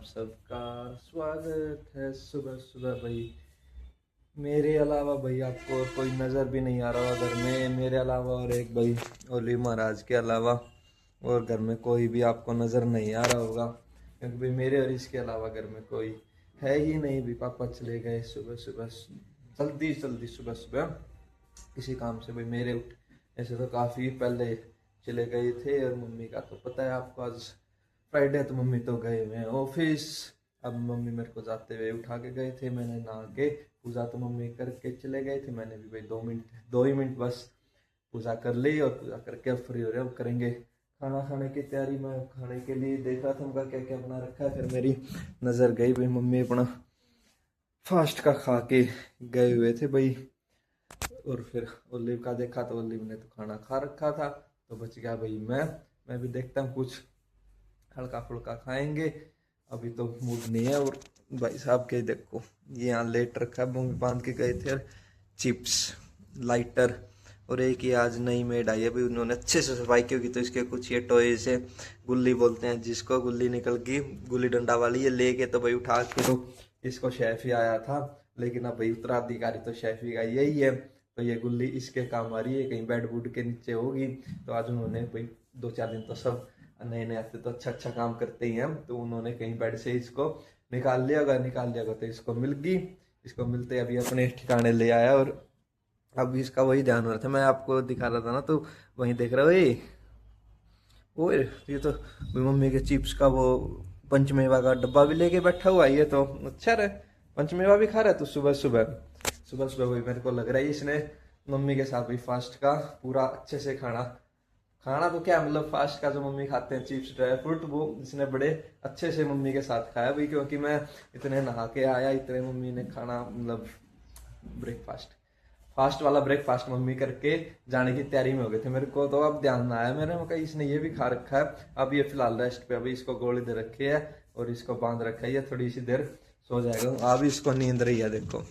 आप सबका स्वागत है। सुबह सुबह भाई, मेरे अलावा भाई आपको और कोई नज़र भी नहीं आ रहा होगा घर में, मेरे अलावा और एक भाई ओली महाराज के अलावा और घर में कोई भी आपको नज़र नहीं आ रहा होगा, क्योंकि भाई मेरे और इसके अलावा घर में कोई है ही नहीं। भी पापा चले गए सुबह सुबह, जल्दी जल्दी सुबह सुबह किसी काम से। भाई मेरे ऐसे तो काफ़ी पहले चले गए थे, और मम्मी का तो पता है आपको, आज फ्राइडे तो मम्मी तो गए हुए हैं ऑफिस। अब मम्मी मेरे को जाते हुए उठा के गए थे, मैंने नहा के पूजा तो मम्मी करके चले गए थे, मैंने भी भाई 2 ही मिनट बस पूजा कर ली, और पूजा करके अब फ्री हो रहे, अब करेंगे खाना खाने की तैयारी। मैं खाने के लिए देख रहा था उनका क्या क्या बना रखा है, फिर मेरी नज़र गई भाई मम्मी अपना फास्ट का खा के गए हुए थे भाई, और फिर ओलिव का देखा तो ओलिव ने तो खाना खा रखा था, तो बच गया भाई मैं भी देखता हूँ कुछ हल्का फुल्का खाएंगे। अभी तो मूड नहीं है। और भाई साहब के देखो ये यहाँ लेट रखा है, मुंह में बांध के गए थे, और चिप्स लाइटर, और एक ही आज नई मेड आई है भाई, उन्होंने अच्छे से सफाई की होगी, तो इसके कुछ ये टॉयज है, गुल्ली बोलते हैं जिसको, गुल्ली निकल गई गुल्ली डंडा वाली, ये लेके तो भाई उठा के तो इसको शेफ ही आया था, लेकिन अब भाई उत्तराधिकारी तो शेफ ही का यही है, तो ये गुल्ली इसके काम आ रही है, कहीं बेड वुड के नीचे होगी। तो आज उन्होंने भाई 2-4 दिन तो सब नए नए आते तो अच्छा अच्छा काम करते ही हैं, तो उन्होंने कहीं बेड से इसको निकाल लिया होगा तो इसको मिल गई। इसको मिलते अभी अपने ठिकाने ले आया, और अब इसका वही ध्यान हो रहा था, मैं आपको दिखा रहा था ना, तो वहीं देख रहा हो ओए ये तो मम्मी के चिप्स का वो पंचमेवा का डब्बा भी लेके बैठा हुआ है, ये तो अच्छा रहे, पंचमेवा भी खा रहा है तो सुबह सुबह वही मेरे को लग रहा है इसने मम्मी के साथ भी फास्ट का पूरा अच्छे से खाना तो क्या मतलब फास्ट का जो मम्मी खाते हैं चिप्स ड्राई फ्रूट, वो इसने बड़े अच्छे से मम्मी के साथ खाया भाई, क्योंकि मैं इतने नहा के आया, इतने मम्मी ने खाना मतलब ब्रेकफास्ट फास्ट वाला ब्रेकफास्ट मम्मी करके जाने की तैयारी में हो गए थे। मेरे को तो अब ध्यान ना आया, मेरे को इसने ये भी खा रखा है, अब ये फिलहाल रेस्ट पे, अभी इसको गोली दे रखी है और इसको बांध रखा है, ये थोड़ी सी देर सो जाएगा। अब इसको नींद रही है, देखो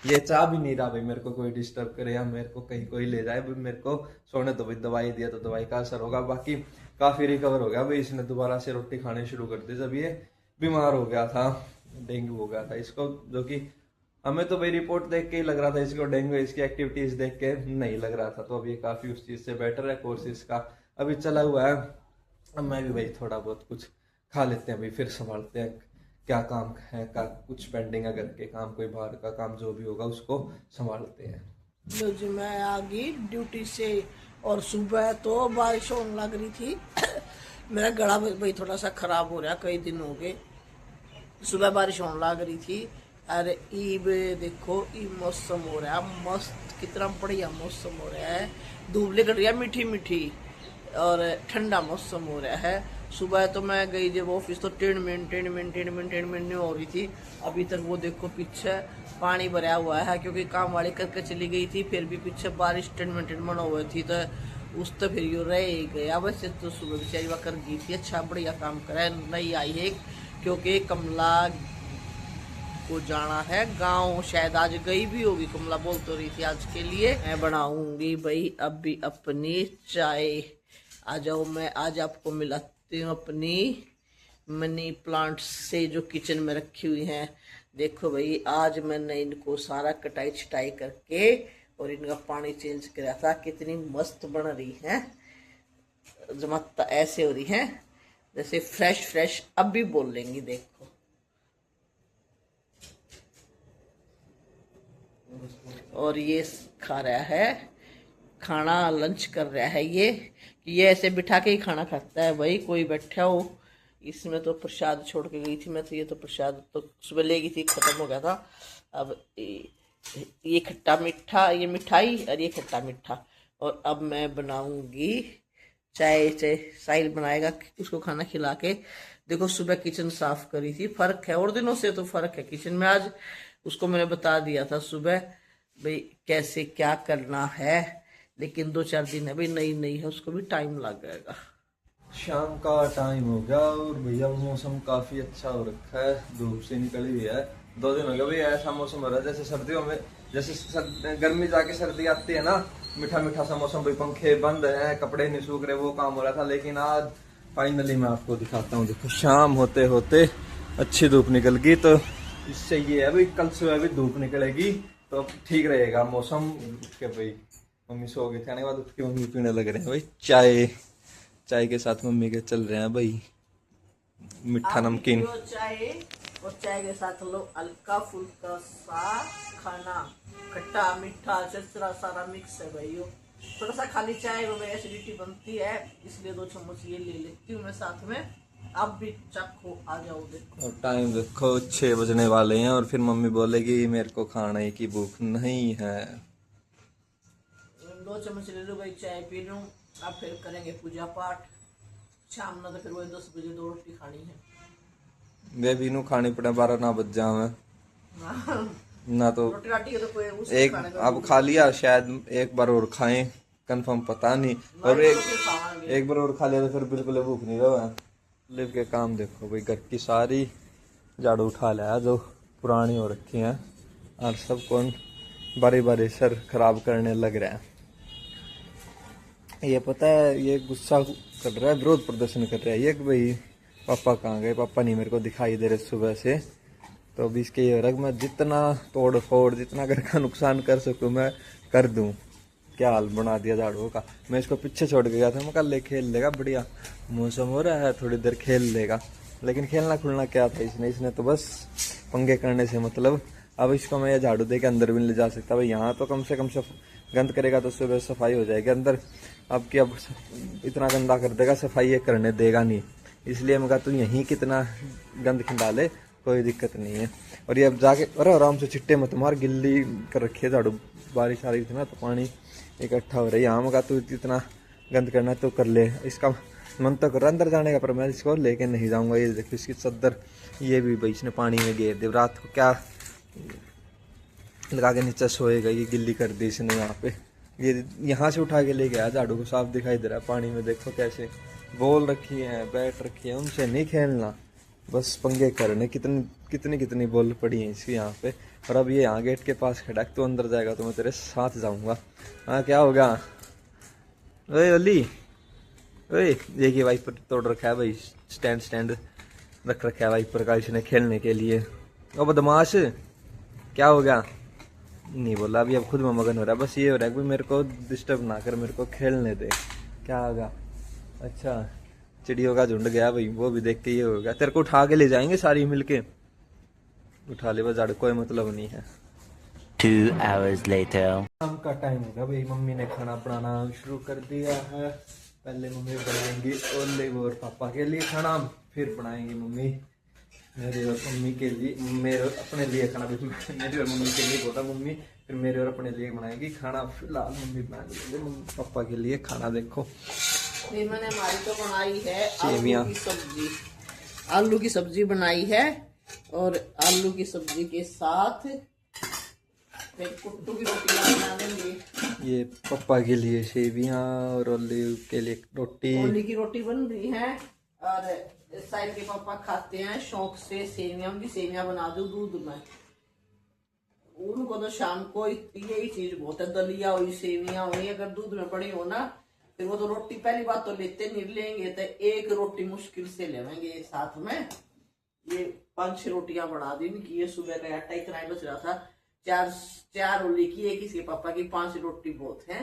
ये चाह भी नहीं रहा भाई मेरे को कोई डिस्टर्ब करे या मेरे को कहीं कोई ले जाए, भाई मेरे को सोने तो भाई दवाई दिया तो दवाई का असर होगा, बाकी काफी रिकवर हो गया भाई। इसने दोबारा से रोटी खानी शुरू कर दी जब ये बीमार हो गया था, डेंगू हो गया था इसको, जो कि हमें तो भाई रिपोर्ट देख के ही लग रहा था इसको डेंगू, इसकी एक्टिविटीज देख के नहीं लग रहा था, तो अब ये काफी उस चीज से बेटर है, कोर्स इसका अभी चला हुआ है। अब मैं भी भाई थोड़ा बहुत कुछ खा लेते हैं भाई, फिर संभालते हैं क्या काम है, का कुछ पेंडिंग है घर के काम, कोई बाहर का काम जो भी होगा उसको संभालते हैं। लो जी, मैं आ गई ड्यूटी से, और सुबह तो बारिश होने लग रही थी। मेरा गला भाई थोड़ा सा खराब हो रहा, कई दिन हो गए, सुबह बारिश होने लग रही थी। अरे ईब देखो, ई मौसम हो रहा है मस्त, कितना बढ़िया मौसम हो रहा है, धूप निकल रही है मीठी मीठी, और ठंडा मौसम हो रहा है। सुबह तो मैं गई जब ऑफिस तो टेन मिनट नहीं हो रही थी, अभी तक वो देखो पीछे पानी भरा हुआ है, क्योंकि काम वाली करके चली गई थी, फिर भी पीछे बारिश टेन बना हुआ थी, तो उस तो फिर यू रह ही गया। वैसे तो सुबह बेचारी वह कर गई थी, अच्छा बढ़िया काम करे, नहीं आई है क्योंकि कमला को जाना है गांव, शायद आज गई भी होगी, कमला बोल तो रही थी आज के लिए। मैं बनाऊंगी भाई अभी अपनी चाय, आ जाओ, मैं आज आपको मिलाती हूँ अपनी मनी प्लांट से जो किचन में रखी हुई हैं। देखो भाई आज मैंने इनको सारा कटाई छटाई करके और इनका पानी चेंज किया था, कितनी मस्त बन रही हैं, जमाता ऐसे हो रही हैं जैसे फ्रेश अब भी बोल लेंगी। देखो और ये खा रहा है खाना, लंच कर रहा है ये ऐसे बिठा के ही खाना खाता है भाई, कोई बैठा हो। इसमें तो प्रसाद छोड़ के गई थी मैं, तो ये तो प्रसाद तो सुबह ले गई थी, खत्म हो गया था। अब ये खट्टा मीठा, ये मिठाई और ये खट्टा मीठा, और अब मैं बनाऊंगी चाय साहिल बनाएगा उसको खाना खिला के। देखो सुबह किचन साफ करी थी, फर्क है और दिनों से तो फर्क है किचन में। आज उसको मैंने बता दिया था सुबह भाई कैसे क्या करना है, लेकिन 2-4 दिन है भाई, नई है, उसको भी टाइम लग जाएगा। शाम का टाइम हो गया और भैया मौसम काफी अच्छा हो रखा है, धूप से निकली हुई है। 2 दिन हो गए भाई ऐसा मौसम हो रहा है जैसे सर्दियों में, जैसे गर्मी जाके सर्दी आती है ना, मीठा मीठा सा मौसम, भाई पंखे बंद हैं, कपड़े नहीं सूख रहे, वो काम हो रहा था। लेकिन आज फाइनली मैं आपको दिखाता हूँ। देखो शाम होते होते अच्छी धूप निकल गई, तो इससे ये है भाई कल सुबह भी धूप निकलेगी तो ठीक रहेगा मौसम। के भाई मम्मी सो गई, खाने के बाद उसकी मम्मी पीने लग रहे हैं भाई चाय। चाय के साथ मम्मी के चल रहे हैं भाई मीठा नमकीन। चाय और चाय के साथ लो हल्का फुल्का सा खाना, खट्टा मीठा चचरा सारा मिक्स है भाई। थोड़ा सा खाली चाय में एसिडिटी बनती है, इसलिए 2 चम्मच ये ले लेती हूँ मैं साथ में। आप भी चखो, आ जाओ देखो। और टाइम देखो 6 बजने वाले हैं और फिर मम्मी बोलेगी मेरे को खाने की भूख नहीं है। 2 चम्मच ले लो भाई, चाय पी लूँ, अब फिर करेंगे पूजा पाठ शाम में। तो फिर वही 10 बजे 2 रोटी खानी है। वे भी नू खानी पड़े 12 ना बज जावे ना तो रोटी राटी तो कोई उस एक अब खा लिया, शायद एक बार और खाएं, कंफर्म पता नहीं। और एक बार और खा लिया तो फिर बिल्कुल भूख नहीं रहा। लिव के काम देखो भाई, घर की सारी झाड़ू उठा लिया जो पुरानी हो रखी हैं और सब कौन बारी बारी सर खराब करने लग रहा है। ये पता है ये गुस्सा कर रहा है, विरोध प्रदर्शन कर रहा है ये कि भाई पापा कहाँ गए, पापा नहीं मेरे को दिखाई दे रहे सुबह से। तो अभी इसके ये रग मैं जितना तोड़ फोड़ जितना घर का नुकसान कर सकूँ मैं कर दूँ। क्या हाल बना दिया झाड़ुओं का। मैं इसको पीछे छोड़ के गया था, मैं कल ले खेल लेगा, बढ़िया मौसम हो रहा है थोड़ी देर खेल लेगा, लेकिन खेलना खुलना क्या था इसने तो बस पंगे करने से मतलब। अब इसको मैं ये झाड़ू दे के अंदर भी नहीं ले जा सकता भाई, यहाँ तो कम से कम गंद करेगा तो सुबह सफाई हो जाएगी अंदर। अब क्या इतना गंदा कर देगा, सफाई ये करने देगा नहीं, इसलिए मैं कहा तू यहीं कितना गंद खिंडा ले, कोई दिक्कत नहीं है। और ये अब जाके अरे आराम से छिट्टे मत मार, गिल्ली कर रखी है झाड़ू, बारिश आ रही थी ना तो पानी इकट्ठा हो रहा है। यहाँ में कहा तू इतना गंद करना तो कर ले। इसका मन तो कर रहा अंदर जाने का, पर मैं इसको लेके नहीं जाऊंगा। ये देखो इसकी चद्दर ये भी भाई इसने पानी में घेर दी, रात को क्या लगा के नीचे सोएगा, ये गिल्ली कर दी इसने। यहाँ पे ये यहाँ से उठा के ले गया झाड़ू को, साफ दिखाई दे रहा है पानी में। देखो कैसे बॉल रखी है, बैट रखी है, उनसे नहीं खेलना, बस पंगे करने। कितनी बॉल पड़ी है इसकी यहाँ पे। और अब ये यहाँ गेट के पास खड़ा है, तो अंदर जाएगा तो मैं तेरे साथ जाऊंगा। हाँ क्या होगा ओए ओली ओए, देखिए वाइपर तोड़ रखा है भाई, स्टैंड रख रखा है वाइपर का इसने खेलने के लिए। ओ बदमाश क्या होगा, नहीं बोला अभी, अब खुद में मगन हो रहा है। बस ये हो रहा है कि मेरे को डिस्टर्ब ना कर, मेरे को खेलने दे। क्या होगा, अच्छा चिड़ियों का झुंड गया भाई, वो भी देख के ये होगा। तेरे को उठा के ले जाएंगे सारी मिलके, उठा ले बस झाड़ू, कोई मतलब नहीं है। 2 hours later. शाम का टाइम होगा भाई, मम्मी ने खाना बनाना शुरू कर दिया है। पहले मम्मी बनाएंगी ओले और पापा के लिए खाना, फिर बनाएंगी मम्मी मेरे और मम्मी के लिए, मेरे अपने लिए खाना। मेरे और मम्मी के लिए बोला मम्मी, फिर मेरे और अपने लिए बनाएगी खाना। फिलहाल मम्मी बनाएंगे पापा के लिए खाना। देखो फिर मैंने हमारी तो बनाई है सेवियां, आलू की सब्जी। आलू की सब्जी बनाई है और आलू की सब्जी के साथ फिर कुट्टू की रोटियां बना देंगे। ये पापा के लिए सेवियां और ओली के लिए रोटी। ओली की रोटी बन रही है और इस साइड के पापा खाते हैं शौक से सेवियां। उनकी सेवियां बना दो दूध में, उनको तो शाम को यही चीज बहुत है, दलिया हुई सेवियां हुई, अगर दूध में पड़ी हो ना फिर वो तो रोटी पहली बात तो लेते नहीं, लेंगे तो एक रोटी मुश्किल से लेवेंगे एक साथ में। ये 5-6 रोटियां बना दी इनकी। ये सुबह का आटा इतना ही बच रहा था, चार ओली की, एक इसके पापा की, 5 रोटी बहुत है।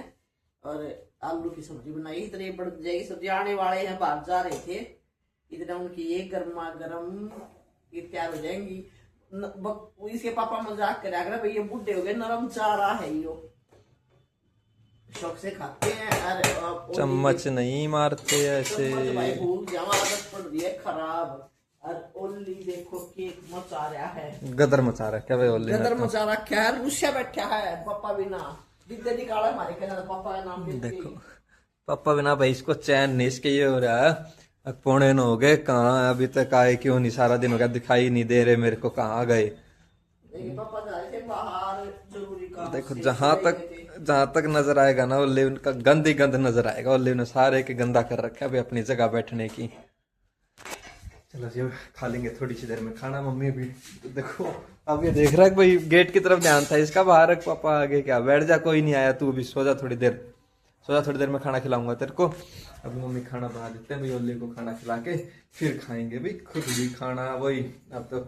और आलू की सब्जी बनाई, इतनी बढ़ जाएगी सब्जी। आने वाले हैं बाहर जा रहे थे, इतना उनकी ये गर्मा गर्म ये तैयार हो जाएंगी। इसके पापा मजाक करा भाई ये बुढ़े हो गए, नरम चारा है यो, शौक से खाते हैं। अरे चम्मच नहीं मारते ऐसे, भाई भूल जाओ, आदत पड़ रही है खराब। और ओली देखो केक मचा रहा है, गदर मचा रहा है क्या भाई ओली, गदर मचा रखा है, रुस्या बैठा है पापा बिना दिद्दे निकाला हमारे कहना पापा का नाम देखो पापा बिना भाई इसको चैन नहीं। इसके ये हो रहा है 8:45 हो गए, कहाँ अभी तक आए क्यों नहीं, सारा दिन हो गया दिखाई नहीं दे रहे मेरे को, कहाँ गए। पापा जा रहे थे बाहर जरूरी काम देखो से, जहाँ तक नजर आएगा ना ओले उनका गंद ही गंद नजर आएगा। ओले ने सारे के गंदा कर रखा है भाई अपनी जगह बैठने की। चलो जी खा लेंगे थोड़ी सी देर में खाना। मम्मी भी देखो अब ये देख रहा है कि भाई गेट की तरफ ध्यान था इसका, बाहर पापा आगे क्या बैठ जा, कोई नहीं आया, तू भी सो जा थोड़ी देर, सोचा थोड़ी देर में खाना खिलाऊंगा तेरे को। अभी मम्मी खाना बना देते हैं भाई, ओली को खाना खिला के फिर खाएंगे भाई खुद भी खाना। वही अब तो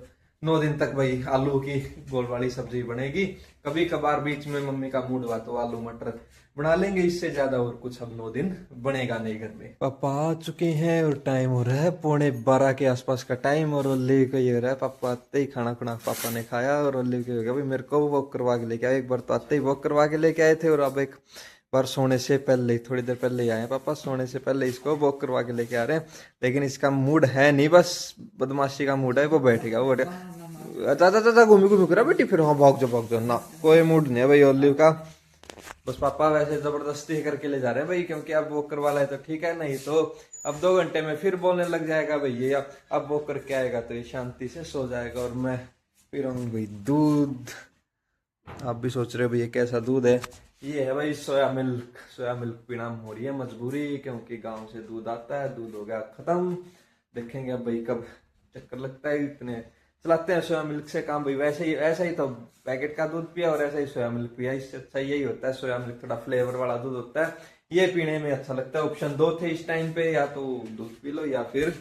9 दिन तक भाई आलू की गोल वाली सब्जी बनेगी। कभी कभार बीच में मम्मी का मूड हुआ तो आलू मटर बना लेंगे, इससे ज्यादा और कुछ अब 9 दिन बनेगा नहीं घर में। पापा आ चुके हैं और टाइम हो रहा है 11:15 के आसपास का टाइम। और ओली को ये हो रहा है पापा आते ही खाना खुना पापा ने खाया। और ओली को हो गया भाई मेरे को वॉक करवा के लेके आए। एक बार तो आते ही वॉक करवा के लेके आए थे, और अब एक बार सोने से पहले ही, थोड़ी देर पहले ही आए हैं पापा। सोने से पहले इसको वॉक करवा के लेके आ रहे हैं, लेकिन इसका मूड है नहीं, बस बदमाशी का मूड है। वो बैठेगा, वो अच्छा घूमी घूमी करा बेटी, फिर हाँ भाग जाओ ना, कोई मूड नहीं है भाई ओलिव का। बस पापा वैसे जबरदस्ती करके ले जा रहे हैं भाई, क्योंकि अब वॉक करवा लाए तो ठीक है, नहीं तो अब 2 घंटे में फिर बोलने लग जाएगा भाई ये। अब वॉक करके आएगा तो ये शांति से सो जाएगा, और मैं पीऊंगा भाई दूध। आप भी सोच रहे हो भाई ये कैसा दूध है? ये है भाई सोया मिल्क। सोया मिल्क पीना हो रही है मजबूरी, क्योंकि गांव से दूध आता है, दूध हो गया खत्म। देखेंगे अब भाई कब चक्कर लगता है, इतने चलाते हैं सोया मिल्क से काम भाई। वैसे ही ऐसा ही तो पैकेट का दूध पिया और ऐसा ही सोया मिल्क पिया, इससे अच्छा यही होता है। सोया मिल्क थोड़ा फ्लेवर वाला दूध होता है, ये पीने में अच्छा लगता है। ऑप्शन 2 थे इस टाइम पे, या तो दूध पी लो या फिर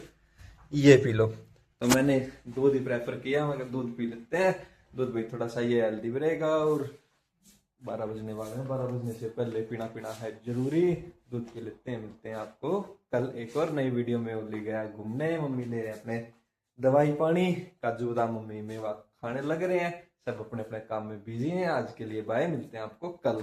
ये पी लो, तो मैंने दूध ही प्रेफर किया। मगर दूध पी लेते हैं, दूध भाई थोड़ा सा ये हेल्दी भी रहेगा। और 12 बजने वाले हैं, 12 बजने से पहले पीना है जरूरी। दूध पी लेते हैं, मिलते हैं आपको कल एक और नई वीडियो में। ओली गया घूमने, मम्मी ले रहे हैं अपने दवाई पानी, काजू बादाम मम्मी मेवा खाने लग रहे हैं, सब अपने अपने काम में बिजी हैं। आज के लिए बाय, मिलते हैं आपको कल।